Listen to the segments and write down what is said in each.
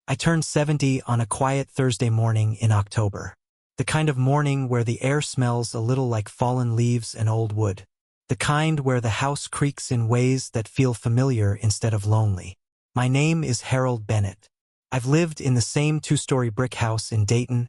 I turned 70 on a quiet Thursday morning in October. The kind of morning where the air smells a little like fallen leaves and old wood. The kind where the house creaks in ways that feel familiar instead of lonely. My name is Harold Bennett. I've lived in the same two-story brick house in Dayton,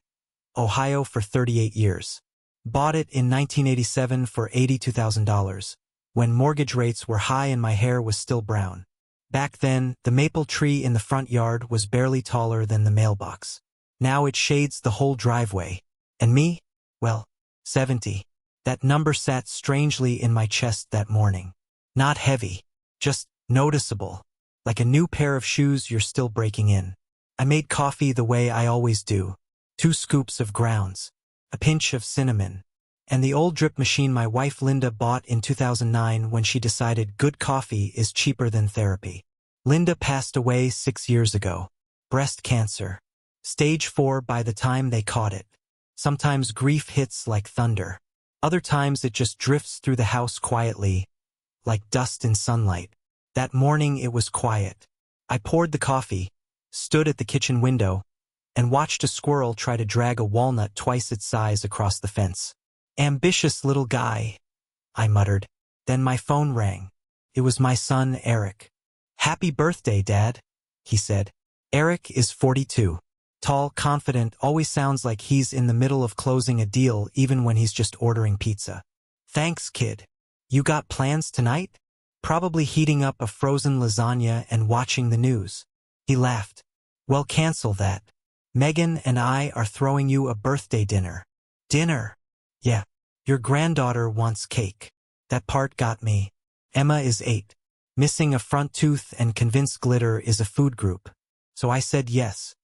Ohio for 38 years. Bought it in 1987 for $82,000, when mortgage rates were high and my hair was still brown. Back then, the maple tree in the front yard was barely taller than the mailbox. Now it shades the whole driveway. And me? Well, 70. That number sat strangely in my chest that morning. Not heavy, just noticeable, like a new pair of shoes you're still breaking in. I made coffee the way I always do. 2 scoops of grounds, a pinch of cinnamon, and the old drip machine my wife Linda bought in 2009 when she decided good coffee is cheaper than therapy. Linda passed away 6 years ago. Breast cancer. Stage 4 by the time they caught it. Sometimes grief hits like thunder. Other times it just drifts through the house quietly, like dust in sunlight. That morning it was quiet. I poured the coffee, stood at the kitchen window, and watched a squirrel try to drag a walnut twice its size across the fence. Ambitious little guy, I muttered. Then my phone rang. It was my son, Eric. Happy birthday, Dad, he said. Eric is 42. Tall, confident, always sounds like he's in the middle of closing a deal even when he's just ordering pizza. Thanks, kid. You got plans tonight? Probably heating up a frozen lasagna and watching the news. He laughed. Well, cancel that. Megan and I are throwing you a birthday dinner. Dinner? Yeah. Your granddaughter wants cake. That part got me. Emma is 8. Missing a front tooth and convinced glitter is a food group. So I said yes.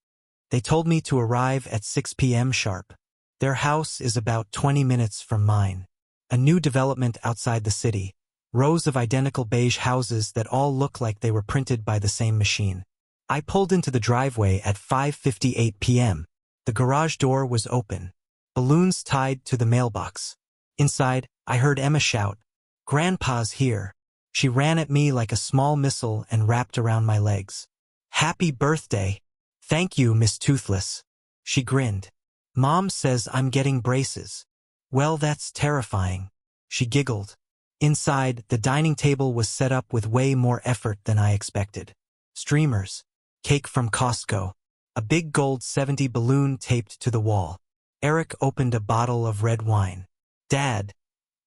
They told me to arrive at 6 p.m. sharp. Their house is about 20 minutes from mine. A new development outside the city. Rows of identical beige houses that all look like they were printed by the same machine. I pulled into the driveway at 5:58 p.m. The garage door was open. Balloons tied to the mailbox. Inside, I heard Emma shout, "Grandpa's here." She ran at me like a small missile and wrapped around my legs. Happy birthday. Thank you, Miss Toothless. She grinned. Mom says I'm getting braces. Well, that's terrifying. She giggled. Inside, the dining table was set up with way more effort than I expected. Streamers. Cake from Costco. A big gold 70 balloon taped to the wall. Eric opened a bottle of red wine. Dad,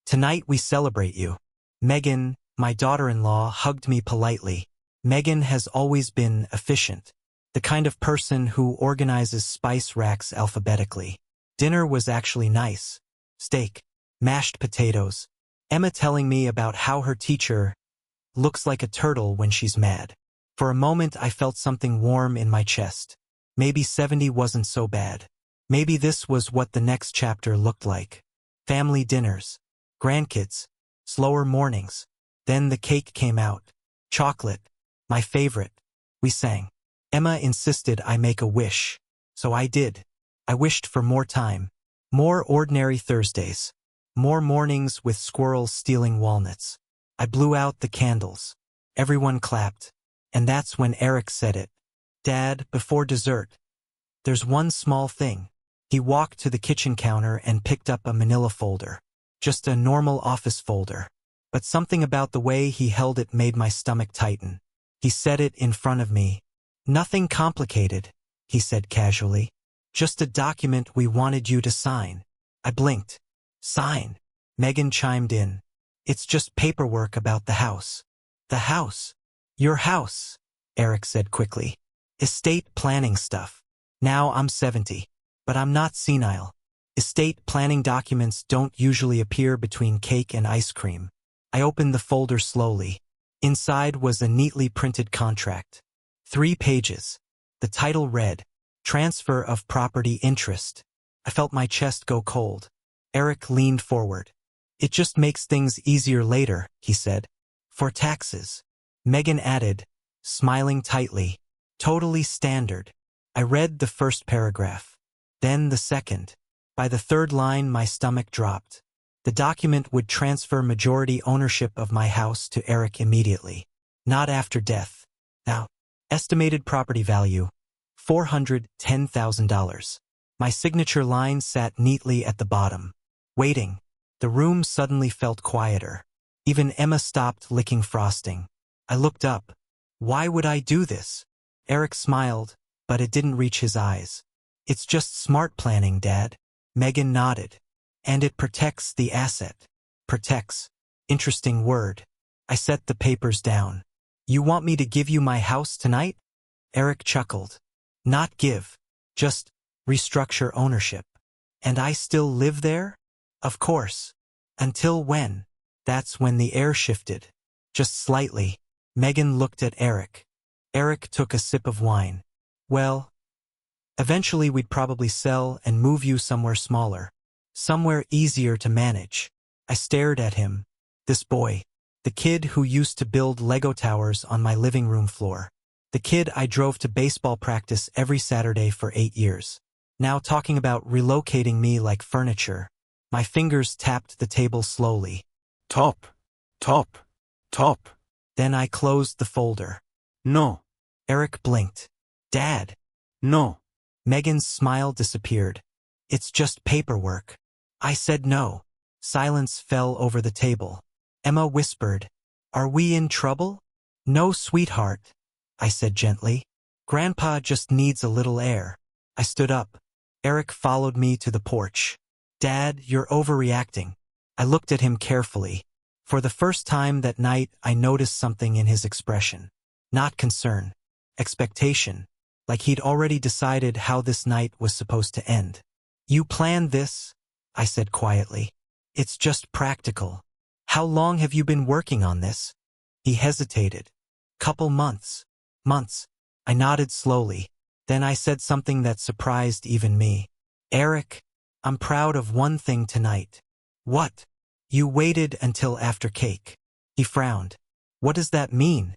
tonight we celebrate you. Megan, my daughter-in-law, hugged me politely. Megan has always been efficient. The kind of person who organizes spice racks alphabetically. Dinner was actually nice. Steak. Mashed potatoes. Emma telling me about how her teacher looks like a turtle when she's mad. For a moment I felt something warm in my chest. Maybe 70 wasn't so bad. Maybe this was what the next chapter looked like. Family dinners. Grandkids. Slower mornings. Then the cake came out. Chocolate. My favorite. We sang. Emma insisted I make a wish. So I did. I wished for more time. More ordinary Thursdays. More mornings with squirrels stealing walnuts. I blew out the candles. Everyone clapped. And that's when Eric said it. Dad, before dessert. There's one small thing. He walked to the kitchen counter and picked up a manila folder. Just a normal office folder. But something about the way he held it made my stomach tighten. He set it in front of me. Nothing complicated, he said casually. Just a document we wanted you to sign. I blinked. Sign? Megan chimed in. It's just paperwork about the house. The house? Your house, Eric said quickly. Estate planning stuff. Now I'm 70. But I'm not senile. Estate planning documents don't usually appear between cake and ice cream. I opened the folder slowly. Inside was a neatly printed contract. 3 pages. The title read, Transfer of Property Interest. I felt my chest go cold. Eric leaned forward. It just makes things easier later, he said. For taxes. Megan added, smiling tightly. Totally standard. I read the first paragraph. Then the second. By the third line, my stomach dropped. The document would transfer majority ownership of my house to Eric immediately. Not after death. Now, estimated property value, $410,000. My signature line sat neatly at the bottom. Waiting. The room suddenly felt quieter. Even Emma stopped licking frosting. I looked up. Why would I do this? Eric smiled, but it didn't reach his eyes. It's just smart planning, Dad. Megan nodded. And it protects the asset. Protects. Interesting word. I set the papers down. You want me to give you my house tonight? Eric chuckled. Not give. Just restructure ownership. And I still live there? Of course. Until when? That's when the air shifted. Just slightly. Megan looked at Eric. Eric took a sip of wine. Well, eventually we'd probably sell and move you somewhere smaller. Somewhere easier to manage. I stared at him. This boy. The kid who used to build Lego towers on my living room floor. The kid I drove to baseball practice every Saturday for 8 years. Now talking about relocating me like furniture. My fingers tapped the table slowly. Top. Top. Top. Then I closed the folder. No. Eric blinked. Dad. No. Megan's smile disappeared. It's just paperwork. I said no. Silence fell over the table. Emma whispered, Are we in trouble? No, sweetheart, I said gently. Grandpa just needs a little air. I stood up. Eric followed me to the porch. Dad, you're overreacting. I looked at him carefully. For the first time that night, I noticed something in his expression. Not concern. Expectation. Like he'd already decided how this night was supposed to end. You planned this? I said quietly. It's just practical. How long have you been working on this? He hesitated. Couple months. Months. I nodded slowly. Then I said something that surprised even me. Eric, I'm proud of one thing tonight. What? You waited until after cake. He frowned. What does that mean?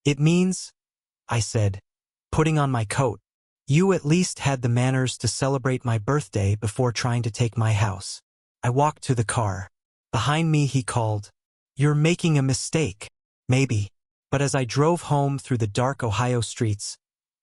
It means, I said, putting on my coat, you at least had the manners to celebrate my birthday before trying to take my house. I walked to the car. Behind me he called, You're making a mistake. Maybe. But as I drove home through the dark Ohio streets,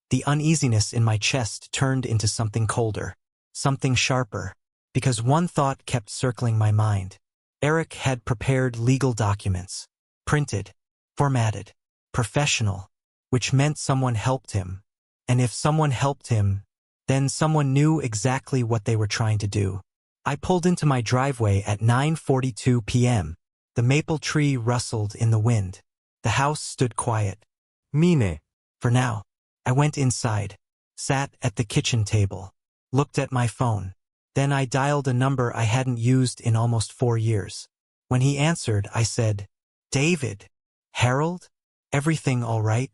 the uneasiness in my chest turned into something colder, something sharper, because one thought kept circling my mind. Eric had prepared legal documents, printed, formatted, professional, which meant someone helped him. And if someone helped him, then someone knew exactly what they were trying to do. I pulled into my driveway at 9:42 p.m. The maple tree rustled in the wind. The house stood quiet. Mine. For now. I went inside, sat at the kitchen table, looked at my phone. Then I dialed a number I hadn't used in almost 4 years. When he answered, I said, David. Harold? Everything all right?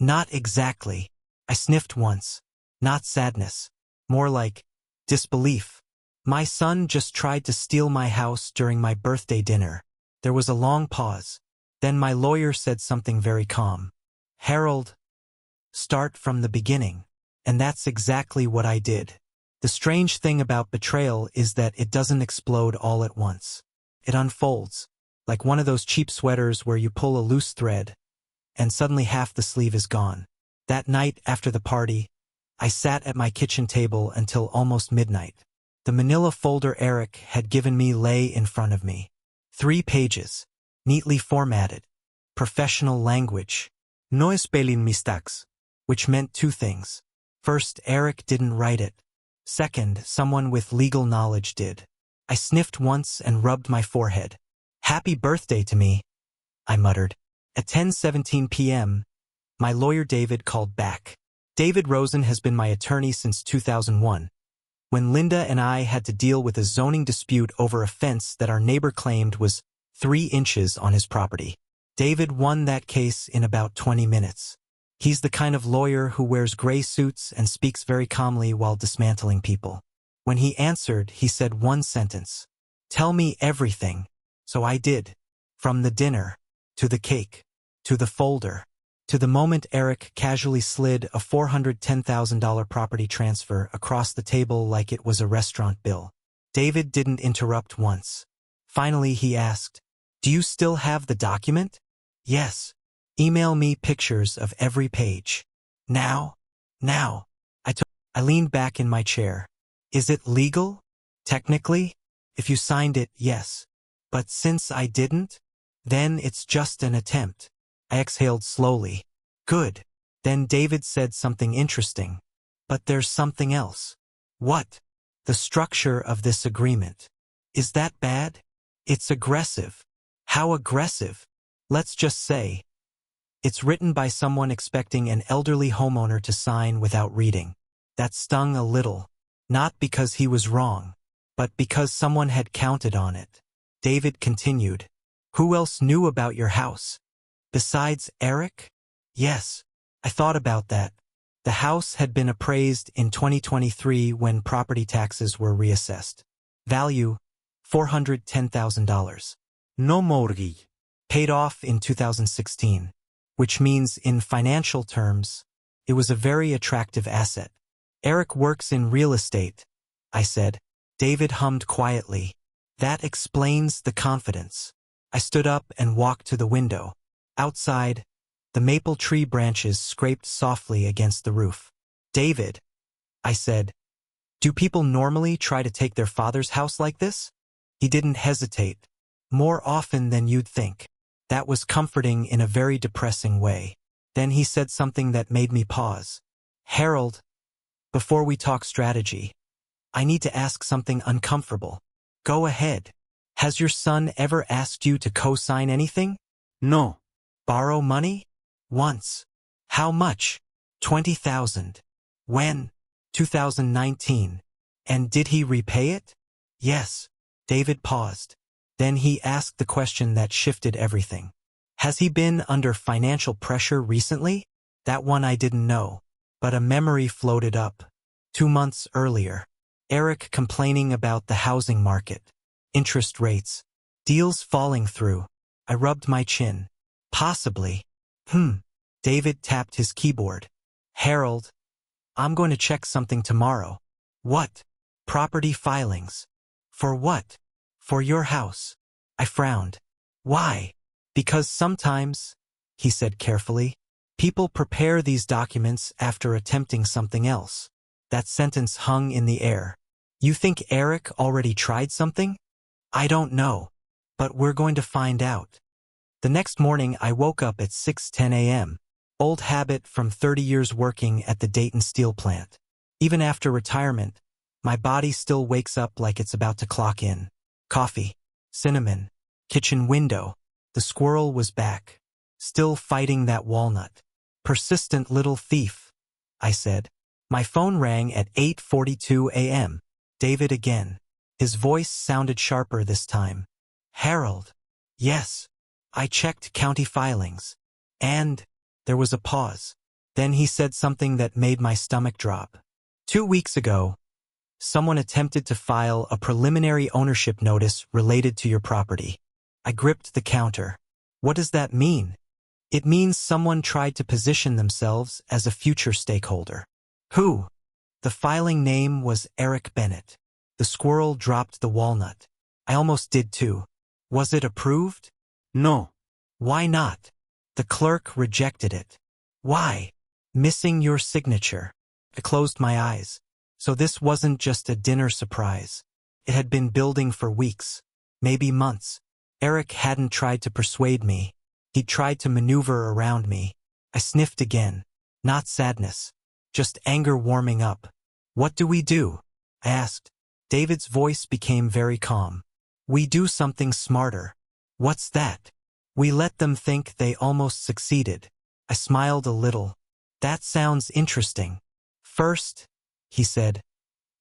Not exactly. I sniffed once. Not sadness. More like disbelief. My son just tried to steal my house during my birthday dinner. There was a long pause. Then my lawyer said something very calm. Harold, start from the beginning. And that's exactly what I did. The strange thing about betrayal is that it doesn't explode all at once. It unfolds, like one of those cheap sweaters where you pull a loose thread, and suddenly half the sleeve is gone. That night after the party, I sat at my kitchen table until almost midnight. The manila folder Eric had given me lay in front of me. 3 pages, neatly formatted, professional language, no spelling mistakes, which meant 2 things. First, Eric didn't write it. Second, someone with legal knowledge did. I sniffed once and rubbed my forehead. Happy birthday to me, I muttered. At 10:17 p.m., my lawyer David called back. David Rosen has been my attorney since 2001, when Linda and I had to deal with a zoning dispute over a fence that our neighbor claimed was 3 inches on his property. David won that case in about 20 minutes. He's the kind of lawyer who wears gray suits and speaks very calmly while dismantling people. When he answered, he said one sentence. Tell me everything. So I did. From the dinner, to the cake, to the folder, to the moment Eric casually slid a $410,000 property transfer across the table like it was a restaurant bill. David didn't interrupt once. Finally, he asked, Do you still have the document? Yes. Email me pictures of every page. Now. I I leaned back in my chair. Is it legal? Technically? If you signed it, yes. But since I didn't, then it's just an attempt. I exhaled slowly. Good. Then David said something interesting. But there's something else. What? The structure of this agreement. Is that bad? It's aggressive. How aggressive? Let's just say. It's written by someone expecting an elderly homeowner to sign without reading. That stung a little. Not because he was wrong, but because someone had counted on it. David continued. Who else knew about your house? Besides Eric? Yes. I thought about that. The house had been appraised in 2023 when property taxes were reassessed. Value, $410,000. No mortgage. Paid off in 2016, which means in financial terms, it was a very attractive asset. Eric works in real estate, I said. David hummed quietly. That explains the confidence. I stood up and walked to the window. Outside, the maple tree branches scraped softly against the roof. David, I said, do people normally try to take their father's house like this? He didn't hesitate. More often than you'd think. That was comforting in a very depressing way. Then he said something that made me pause. Harold, before we talk strategy, I need to ask something uncomfortable. Go ahead. Has your son ever asked you to co-sign anything? No. Borrow money? Once. How much? 20,000. When? 2019. And did he repay it? Yes. David paused. Then he asked the question that shifted everything. Has he been under financial pressure recently? That one I didn't know. But a memory floated up. 2 months earlier. Eric complaining about the housing market. Interest rates. Deals falling through. I rubbed my chin. Possibly. David tapped his keyboard. Harold, I'm going to check something tomorrow. What? Property filings. For what? For your house. I frowned. Why? Because sometimes, he said carefully, people prepare these documents after attempting something else. That sentence hung in the air. You think Eric already tried something? I don't know. But we're going to find out. The next morning I woke up at 6:10 a.m. Old habit from 30 years working at the Dayton steel plant. Even after retirement, my body still wakes up like it's about to clock in. Coffee, cinnamon, kitchen window. The squirrel was back, still fighting that walnut. Persistent little thief, I said. My phone rang at 8:42 a.m. David again. His voice sounded sharper this time. Harold. Yes. I checked county filings. And there was a pause. Then he said something that made my stomach drop. 2 weeks ago, someone attempted to file a preliminary ownership notice related to your property. I gripped the counter. What does that mean? It means someone tried to position themselves as a future stakeholder. Who? The filing name was Eric Bennett. The squirrel dropped the walnut. I almost did too. Was it approved? No. Why not? The clerk rejected it. Why? Missing your signature. I closed my eyes. So this wasn't just a dinner surprise. It had been building for weeks, maybe months. Eric hadn't tried to persuade me. He'd tried to maneuver around me. I sniffed again. Not sadness. Just anger warming up. What do we do? I asked. David's voice became very calm. We do something smarter. What's that? We let them think they almost succeeded. I smiled a little. That sounds interesting. First, he said,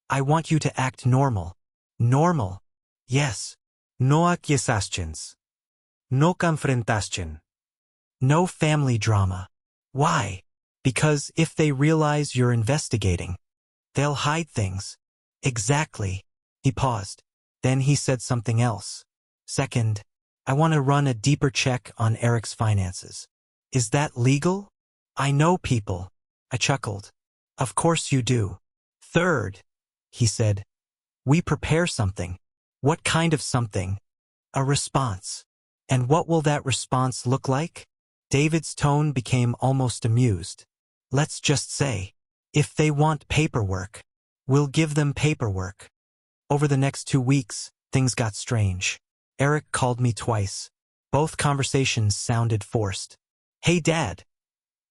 I want you to act normal. Normal? Yes. No acquiesctions. No confrontation. No family drama. Why? Because if they realize you're investigating, they'll hide things. Exactly. He paused. Then he said something else. Second, I want to run a deeper check on Eric's finances. Is that legal? I know people. I chuckled. Of course you do. Third, he said, we prepare something. What kind of something? A response. And what will that response look like? David's tone became almost amused. Let's just say, If they want paperwork, we'll give them paperwork. Over the next 2 weeks, things got strange. Eric called me twice. Both conversations sounded forced. Hey Dad,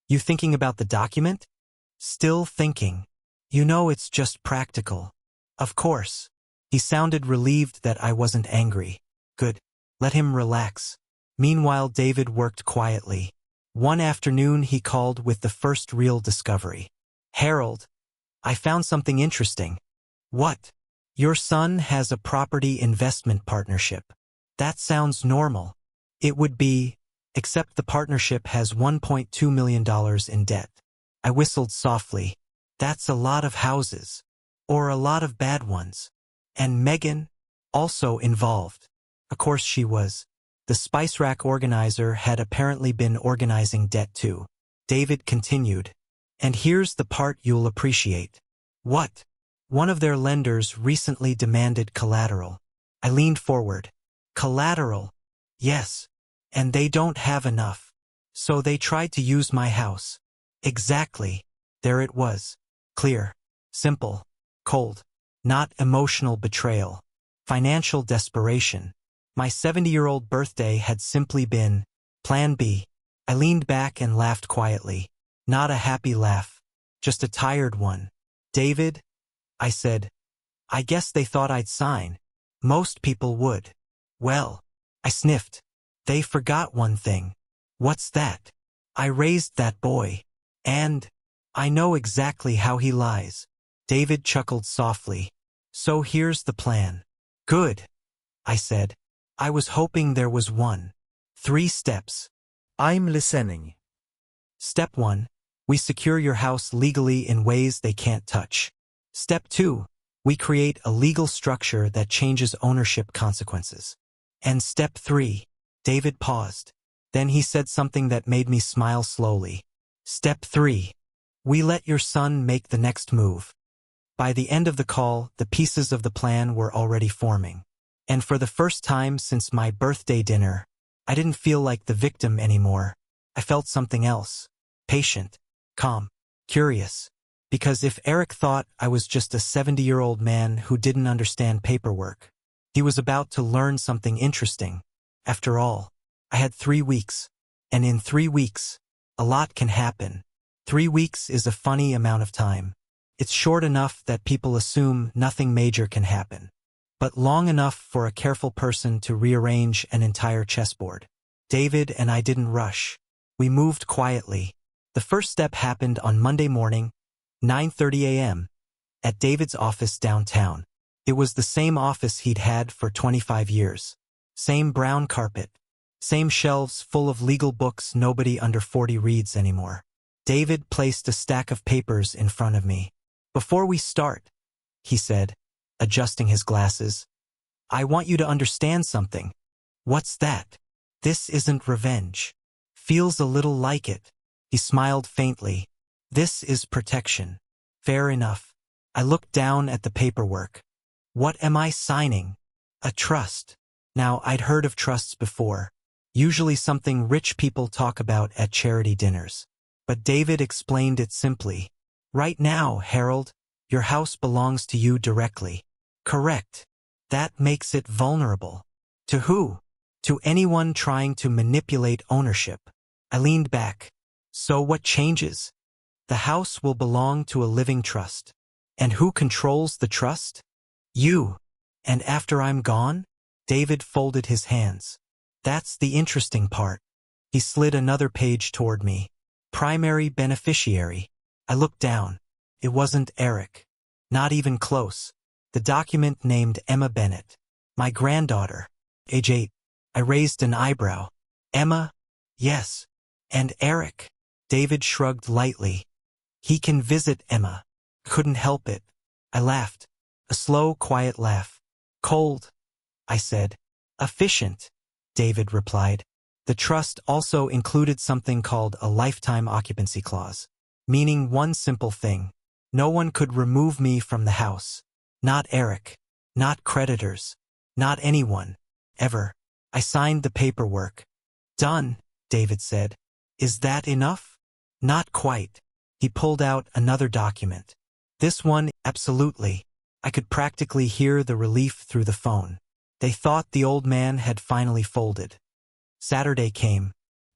you thinking about the document? Still thinking. You know it's just practical. Of course. He sounded relieved that I wasn't angry. Good. Let him relax. Meanwhile, David worked quietly. One afternoon he called with the first real discovery. Harold, I found something interesting. What? Your son has a property investment partnership. That sounds normal. It would be, except the partnership has $1.2 million in debt. I whistled softly. That's a lot of houses. Or a lot of bad ones. And Megan, also involved. Of course she was. The spice rack organizer had apparently been organizing debt too. David continued. And here's the part you'll appreciate. What? One of their lenders recently demanded collateral. I leaned forward. Collateral? Yes. And they don't have enough. So they tried to use my house. Exactly. There it was. Clear. Simple. Cold. Not emotional betrayal. Financial desperation. My 70-year-old birthday had simply been Plan B. I leaned back and laughed quietly. Not a happy laugh. Just a tired one. David, I said, I guess they thought I'd sign. Most people would. Well, I sniffed. They forgot one thing. What's that? I raised that boy. And I know exactly how he lies. David chuckled softly. So here's the plan. Good, I said. I was hoping there was one. 3 steps. I'm listening. Step 1. We secure your house legally in ways they can't touch. Step 2. We create a legal structure that changes ownership consequences. And step 3. David paused. Then he said something that made me smile slowly. Step 3. We let your son make the next move. By the end of the call, the pieces of the plan were already forming. And for the first time since my birthday dinner, I didn't feel like the victim anymore. I felt something else. Patient. Calm. Curious. Because if Eric thought I was just a 70-year-old man who didn't understand paperwork, he was about to learn something interesting. After all, I had 3 weeks. And in 3 weeks, a lot can happen. 3 weeks is a funny amount of time. It's short enough that people assume nothing major can happen, but long enough for a careful person to rearrange an entire chessboard. David and I didn't rush. We moved quietly. The first step happened on Monday morning, 9:30 a.m., at David's office downtown. It was the same office he'd had for 25 years. Same brown carpet. Same shelves full of legal books nobody under 40 reads anymore. David placed a stack of papers in front of me. Before we start, he said, adjusting his glasses, I want you to understand something. What's that? This isn't revenge. Feels a little like it. He smiled faintly. This is protection. Fair enough. I looked down at the paperwork. What am I signing? A trust. Now, I'd heard of trusts before. Usually something rich people talk about at charity dinners. But David explained it simply. Right now, Harold, your house belongs to you directly. Correct. That makes it vulnerable. To who? To anyone trying to manipulate ownership. I leaned back. So what changes? The house will belong to a living trust. And who controls the trust? You. And after I'm gone? David folded his hands. That's the interesting part. He slid another page toward me. Primary beneficiary. I looked down. It wasn't Eric. Not even close. The document named Emma Bennett. My granddaughter. Age 8. I raised an eyebrow. Emma? Yes. And Eric? David shrugged lightly. He can visit Emma. Couldn't help it. I laughed. A slow, quiet laugh. Cold, I said. Efficient, David replied. The trust also included something called a lifetime occupancy clause, meaning one simple thing. No one could remove me from the house. Not Eric. Not creditors. Not anyone. Ever. I signed the paperwork. Done, David said. Is that enough? Not quite. He pulled out another document. This one, absolutely. I could practically hear the relief through the phone. They thought the old man had finally folded. Saturday came.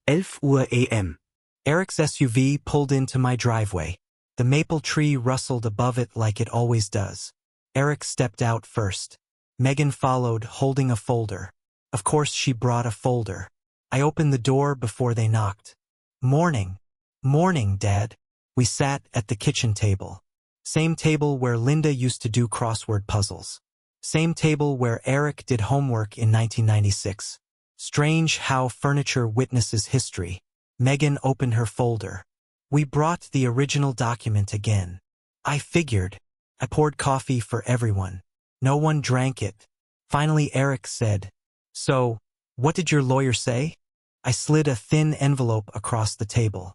11 a.m. Eric's SUV pulled into my driveway. The maple tree rustled above it like it always does. Eric stepped out first. Megan followed, holding a folder. Of course she brought a folder. I opened the door before they knocked. Morning. Morning, Dad. We sat at the kitchen table. Same table where Linda used to do crossword puzzles. Same table where Eric did homework in 1996. Strange how furniture witnesses history. Megan opened her folder. We brought the original document again. I figured. I poured coffee for everyone. No one drank it. Finally Eric said, "So, what did your lawyer say?" I slid a thin envelope across the table.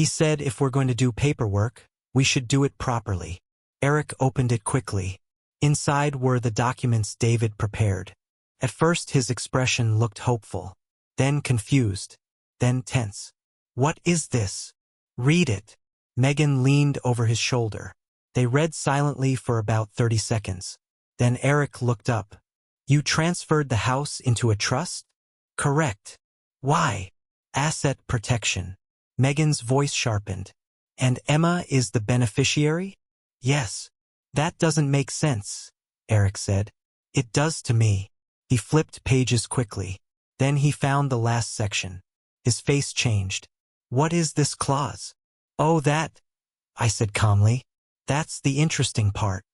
He said if we're going to do paperwork, we should do it properly. Eric opened it quickly. Inside were the documents David prepared. At first his expression looked hopeful, then confused, then tense. "What is this?" "Read it." Megan leaned over his shoulder. They read silently for about 30 seconds. Then Eric looked up. "You transferred the house into a trust?" "Correct." "Why?" "Asset protection." Megan's voice sharpened. "And Emma is the beneficiary?" "Yes." "That doesn't make sense," Eric said. "It does to me." He flipped pages quickly. Then he found the last section. His face changed. "What is this clause?" "Oh, that," I said calmly. "That's the interesting part."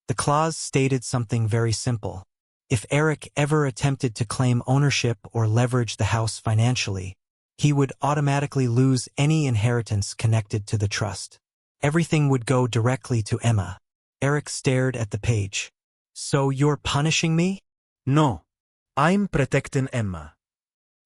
The clause stated something very simple. If Eric ever attempted to claim ownership or leverage the house financially, he would automatically lose any inheritance connected to the trust. Everything would go directly to Emma. Eric stared at the page. "So you're punishing me?" No. I'm protecting Emma.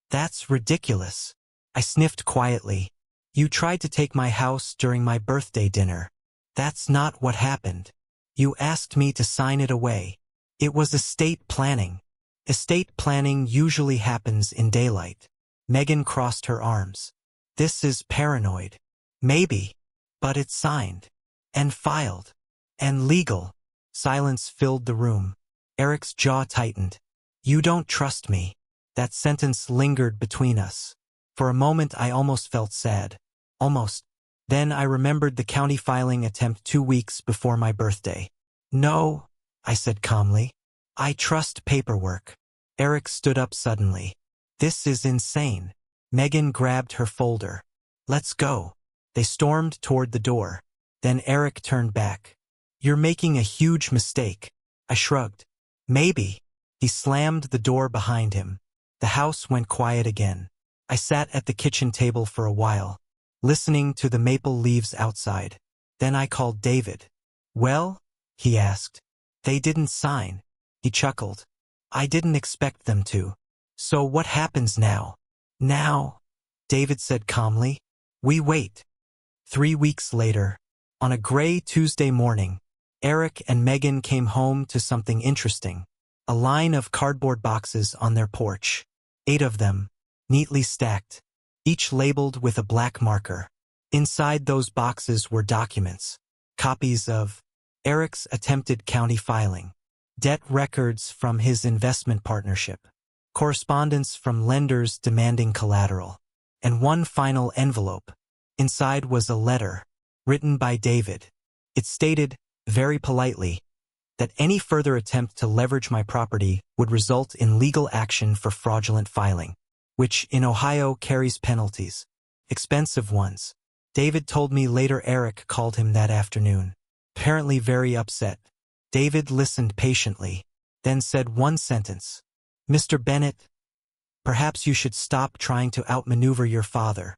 "That's ridiculous." I sniffed quietly. "You tried to take my house during my birthday dinner. That's not what happened. You asked me to sign it away. It was estate planning. Estate planning usually happens in daylight." Megan crossed her arms. "This is paranoid." "Maybe. But it's signed. And filed. And legal." Silence filled the room. Eric's jaw tightened. "You don't trust me." That sentence lingered between us. For a moment I almost felt sad. Almost. Then I remembered the county filing attempt 2 weeks before my birthday. "No," I said calmly. "I trust paperwork." Eric stood up suddenly. "This is insane." Megan grabbed her folder. "Let's go." They stormed toward the door. Then Eric turned back. "You're making a huge mistake." I shrugged. "Maybe." He slammed the door behind him. The house went quiet again. I sat at the kitchen table for a while, listening to the maple leaves outside. Then I called David. "Well?" he asked. "They didn't sign." He chuckled. "I didn't expect them to." "So what happens now?" "Now," David said calmly, "we wait." 3 weeks later, on a gray Tuesday morning, Eric and Megan came home to something interesting. A line of cardboard boxes on their porch. 8 of them, neatly stacked, each labeled with a black marker. Inside those boxes were documents, copies of Eric's attempted county filing, debt records from his investment partnership, correspondence from lenders demanding collateral, and one final envelope. Inside was a letter, written by David. It stated, very politely, that any further attempt to leverage my property would result in legal action for fraudulent filing, which in Ohio carries penalties, expensive ones. David told me later Eric called him that afternoon, apparently very upset. David listened patiently, then said one sentence. "Mr. Bennett, perhaps you should stop trying to outmaneuver your father."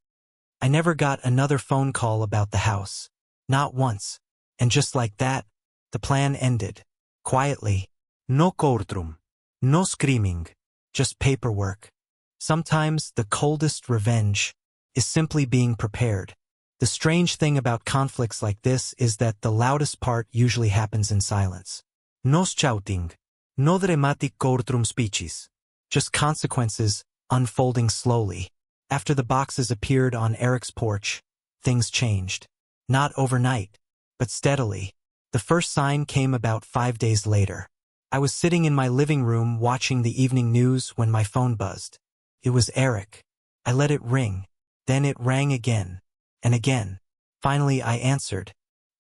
I never got another phone call about the house. Not once. And just like that, the plan ended. Quietly. No courtroom. No screaming. Just paperwork. Sometimes the coldest revenge is simply being prepared. The strange thing about conflicts like this is that the loudest part usually happens in silence. No shouting. No dramatic courtroom speeches. Just consequences unfolding slowly. After the boxes appeared on Eric's porch, things changed. Not overnight, but steadily. The first sign came about 5 days later. I was sitting in my living room watching the evening news when my phone buzzed. It was Eric. I let it ring. Then it rang again. And again. Finally I answered.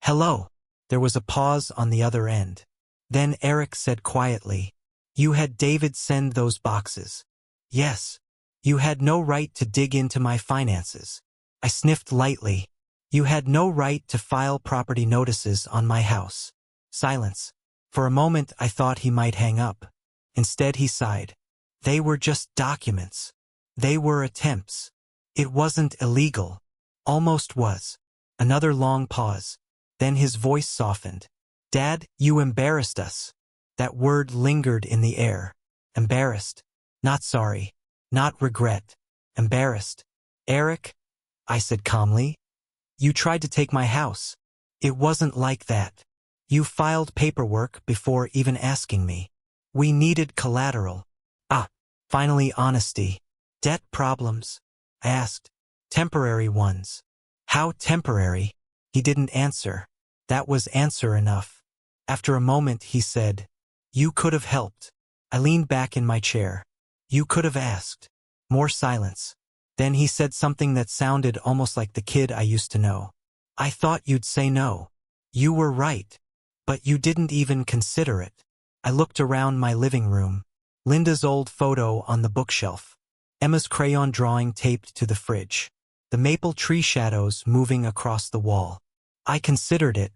Hello. There was a pause on the other end. Then Eric said quietly, You had David send those boxes. Yes. You had no right to dig into my finances. I sniffed lightly. You had no right to file property notices on my house. Silence. For a moment I thought he might hang up. Instead he sighed. They were just documents. They were attempts. It wasn't illegal. Almost was. Another long pause. Then his voice softened. Dad, you embarrassed us. That word lingered in the air. Embarrassed. Not sorry. Not regret. Embarrassed. Eric, I said calmly. You tried to take my house. It wasn't like that. You filed paperwork before even asking me. We needed collateral. Finally honesty. Debt problems? I asked. Temporary ones. How temporary? He didn't answer. That was answer enough. After a moment he said, You could have helped. I leaned back in my chair. You could have asked. More silence. Then he said something that sounded almost like the kid I used to know. I thought you'd say no. You were right. But you didn't even consider it. I looked around my living room. Linda's old photo on the bookshelf. Emma's crayon drawing taped to the fridge. The maple tree shadows moving across the wall. I considered it,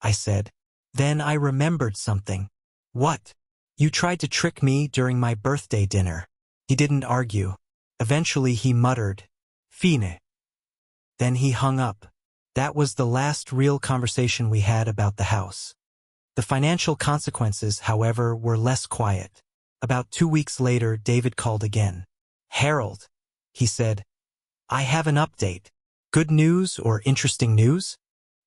I said. Then I remembered something. What? You tried to trick me during my birthday dinner. He didn't argue. Eventually he muttered, Fine. Then he hung up. That was the last real conversation we had about the house. The financial consequences, however, were less quiet. About 2 weeks later, David called again. Harold, he said, I have an update. Good news or interesting news?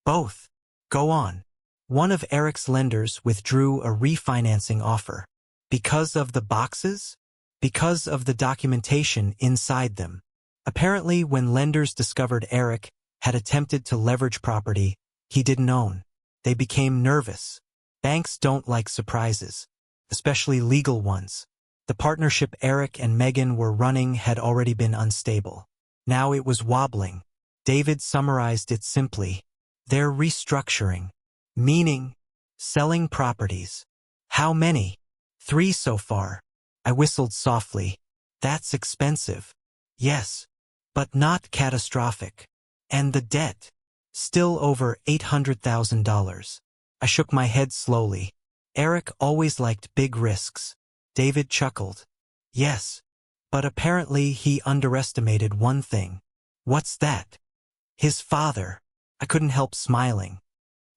Both. Go on. One of Eric's lenders withdrew a refinancing offer. Because of the boxes? Because of the documentation inside them. Apparently, when lenders discovered Eric had attempted to leverage property he didn't own, they became nervous. Banks don't like surprises, especially legal ones. The partnership Eric and Megan were running had already been unstable. Now it was wobbling. David summarized it simply. They're restructuring. Meaning, selling properties. How many? 3 so far. I whistled softly. That's expensive. Yes, but not catastrophic. And the debt? Still over $800,000. I shook my head slowly. Eric always liked big risks. David chuckled. Yes, but apparently he underestimated one thing. What's that? His father. I couldn't help smiling.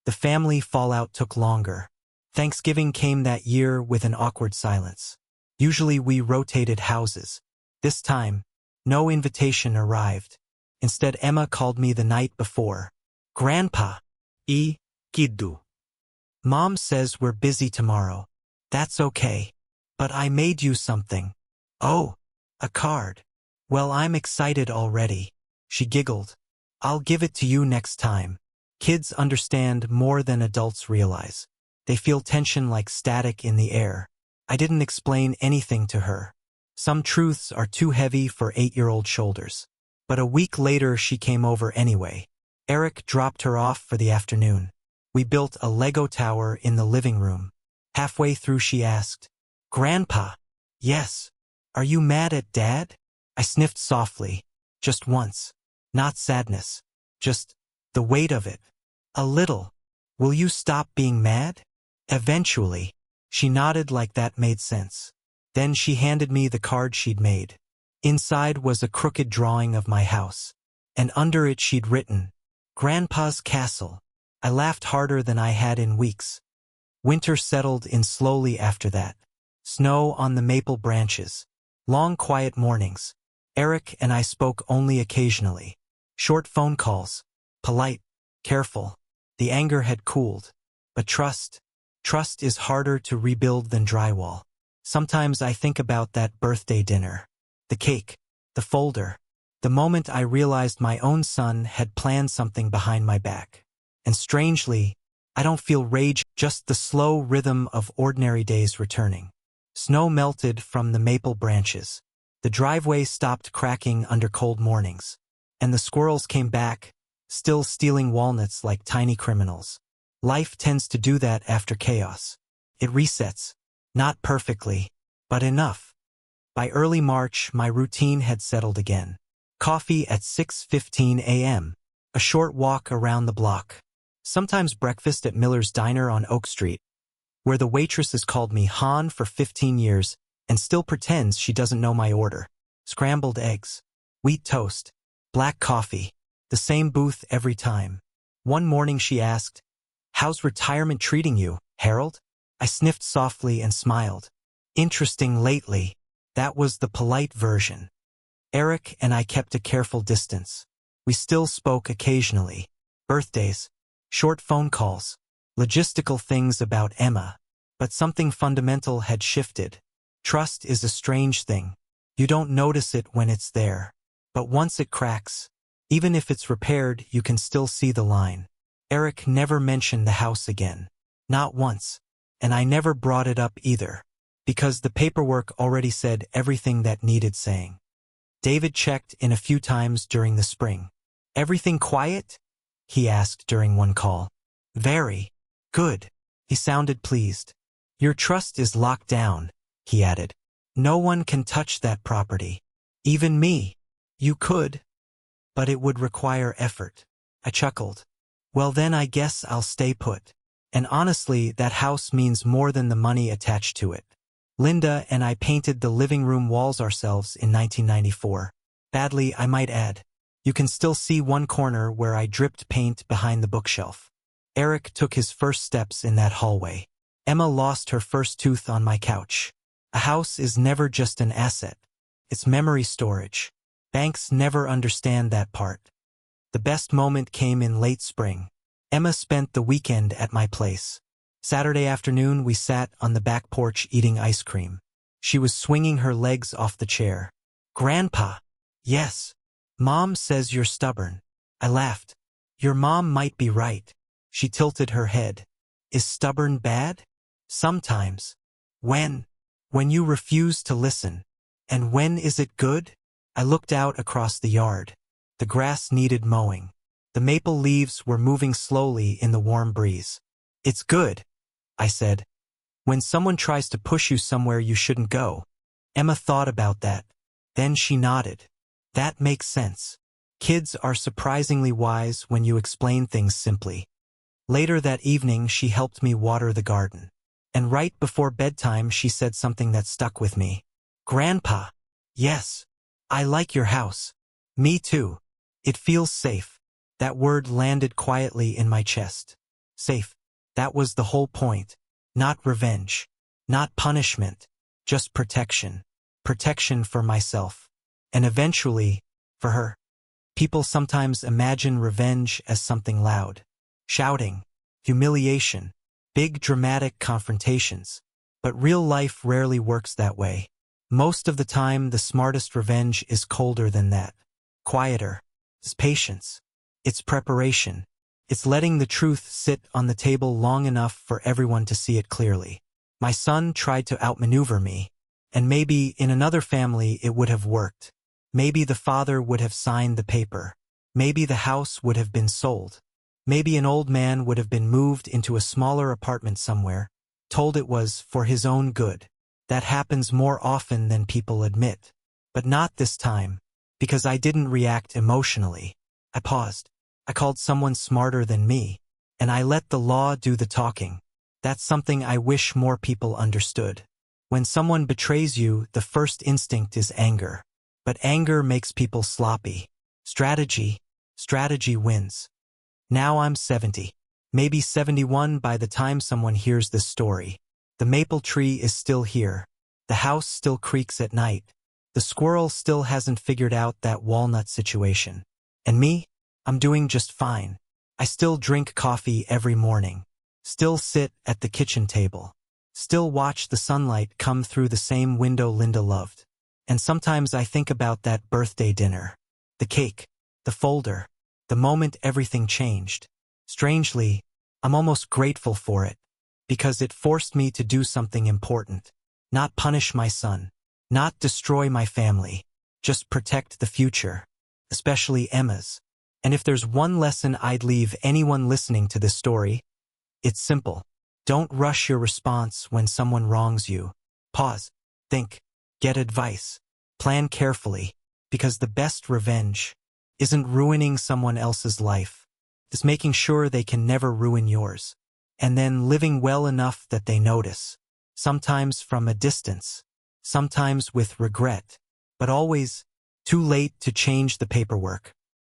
The family fallout took longer. Thanksgiving came that year with an awkward silence. Usually we rotated houses. This time, no invitation arrived. Instead, Emma called me the night before. Grandpa. Kiddu. Mom says we're busy tomorrow. That's okay. But I made you something. Oh, a card. Well, I'm excited already. She giggled. I'll give it to you next time. Kids understand more than adults realize. They feel tension like static in the air. I didn't explain anything to her. Some truths are too heavy for 8-year-old shoulders. But a week later she came over anyway. Eric dropped her off for the afternoon. We built a Lego tower in the living room. Halfway through she asked, Grandpa? Yes. Are you mad at Dad? I sniffed softly. Just once. Not sadness. Just the weight of it. A little. Will you stop being mad? Eventually. She nodded like that made sense. Then she handed me the card she'd made. Inside was a crooked drawing of my house. And under it she'd written, Grandpa's Castle. I laughed harder than I had in weeks. Winter settled in slowly after that. Snow on the maple branches. Long quiet mornings. Eric and I spoke only occasionally. Short phone calls. Polite. Careful. The anger had cooled. But trust is harder to rebuild than drywall. Sometimes I think about that birthday dinner. The cake. The folder. The moment I realized my own son had planned something behind my back. And strangely, I don't feel rage, just the slow rhythm of ordinary days returning. Snow melted from the maple branches. The driveway stopped cracking under cold mornings. And the squirrels came back, still stealing walnuts like tiny criminals. Life tends to do that after chaos. It resets. Not perfectly, but enough. By early March, my routine had settled again. Coffee at 6:15 a.m. A short walk around the block. Sometimes breakfast at Miller's Diner on Oak Street, where the waitress has called me Han for 15 years and still pretends she doesn't know my order. Scrambled eggs, wheat toast, black coffee, the same booth every time. One morning she asked, "How's retirement treating you, Harold?" I sniffed softly and smiled. Interesting lately. That was the polite version. Eric and I kept a careful distance. We still spoke occasionally. Birthdays, short phone calls, logistical things about Emma. But something fundamental had shifted. Trust is a strange thing. You don't notice it when it's there. But once it cracks, even if it's repaired, you can still see the line. Eric never mentioned the house again. Not once. And I never brought it up either. Because the paperwork already said everything that needed saying. David checked in a few times during the spring. "Everything quiet?" he asked during one call. "Very. Good." He sounded pleased. "Your trust is locked down," he added. "No one can touch that property. Even me. You could. But it would require effort." I chuckled. "Well then I guess I'll stay put." And honestly, that house means more than the money attached to it. Linda and I painted the living room walls ourselves in 1994. Badly, I might add. You can still see one corner where I dripped paint behind the bookshelf. Eric took his first steps in that hallway. Emma lost her first tooth on my couch. A house is never just an asset. It's memory storage. Banks never understand that part. The best moment came in late spring. Emma spent the weekend at my place. Saturday afternoon, we sat on the back porch eating ice cream. She was swinging her legs off the chair. "Grandpa." "Yes. Mom says you're stubborn." I laughed. "Your mom might be right." She tilted her head. "Is stubborn bad?" "Sometimes." "When?" "When you refuse to listen." "And when is it good?" I looked out across the yard. The grass needed mowing. The maple leaves were moving slowly in the warm breeze. "It's good," I said. "When someone tries to push you somewhere you shouldn't go." Emma thought about that. Then she nodded. "That makes sense." Kids are surprisingly wise when you explain things simply. Later that evening, she helped me water the garden. And right before bedtime, she said something that stuck with me. "Grandpa." "Yes. I like your house." "Me too. It feels safe." That word landed quietly in my chest. Safe. That was the whole point. Not revenge. Not punishment. Just protection. Protection for myself. And eventually, for her. People sometimes imagine revenge as something loud. Shouting. Humiliation. Big dramatic confrontations. But real life rarely works that way. Most of the time, the smartest revenge is colder than that. Quieter. It's patience. It's preparation. It's letting the truth sit on the table long enough for everyone to see it clearly. My son tried to outmaneuver me, and maybe in another family it would have worked. Maybe the father would have signed the paper. Maybe the house would have been sold. Maybe an old man would have been moved into a smaller apartment somewhere, told it was for his own good. That happens more often than people admit. But not this time, because I didn't react emotionally. I paused. I called someone smarter than me, and I let the law do the talking. That's something I wish more people understood. When someone betrays you, the first instinct is anger. But anger makes people sloppy. Strategy wins. Now I'm 70, maybe 71 by the time someone hears this story. The maple tree is still here. The house still creaks at night. The squirrel still hasn't figured out that walnut situation. And me? I'm doing just fine. I still drink coffee every morning. Still sit at the kitchen table. Still watch the sunlight come through the same window Linda loved. And sometimes I think about that birthday dinner. The cake. The folder. The moment everything changed. Strangely, I'm almost grateful for it, because it forced me to do something important. Not punish my son, not destroy my family, just protect the future, especially Emma's. And if there's one lesson I'd leave anyone listening to this story, it's simple. Don't rush your response when someone wrongs you. Pause, think, get advice, plan carefully, because the best revenge isn't ruining someone else's life. It's making sure they can never ruin yours, and then living well enough that they notice, sometimes from a distance, sometimes with regret, but always too late to change the paperwork.